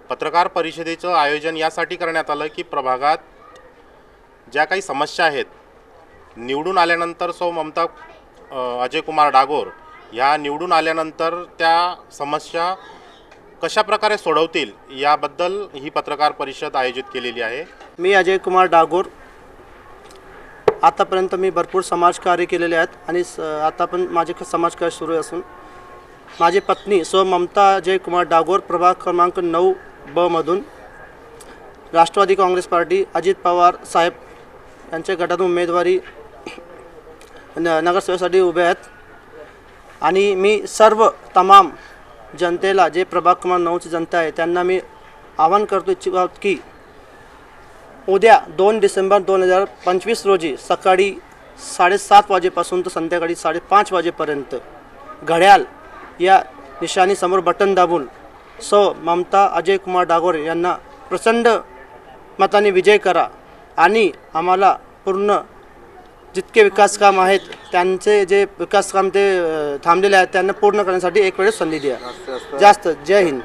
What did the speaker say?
पत्रकार परिषदेचं आयोजन यासाठी करण्यात आलं की प्रभागात ज्या काही समस्या आहेत, निवडून आल्यानंतर ममता अजय कुमार डागोर ह्या निवडून आल्यानंतर त्या समस्या कशा प्रकारे सोडवतील याबद्दल ही पत्रकार परिषद आयोजित केलेली आहे। मी अजय कुमार डागोर। आतापर्यंत मी भरपूर समाजकार्य केलेले आहेत आणि आता पण माझे समाजकार्य सुरू असून माझी पत्नी ममता अजय कुमार डागोर प्रभाग क्रमांक 9 ब मधून राष्ट्रवादी काँग्रेस पार्टी अजित पवार साहेब यांच्या गटातून उमेदवारी नगरसेवकासाठी उभे आहेत। आणि मी सर्व तमाम जनतेला, जे प्रभाग क्रमांक 9ची जनता आहे, त्यांना मी आवाहन करतो इच्छित आहोत की उद्या 2 डिसेंबर 2025 रोजी सकाळी 7:30 वाजेपासून तर संध्याकाळी 5:30 वाजेपर्यंत घड्याळ या निशाणीसमोर बटन दाबून ममता अजय कुमार डागोर यांना प्रचंड मताने विजय करा आणि आम्हाला पूर्ण जितके विकास काम आहेत, त्यांचे जे विकास काम ते थांबलेले आहेत, त्यांना पूर्ण करण्यासाठी एक वेळेस संधी द्या। जास्त जय हिंद।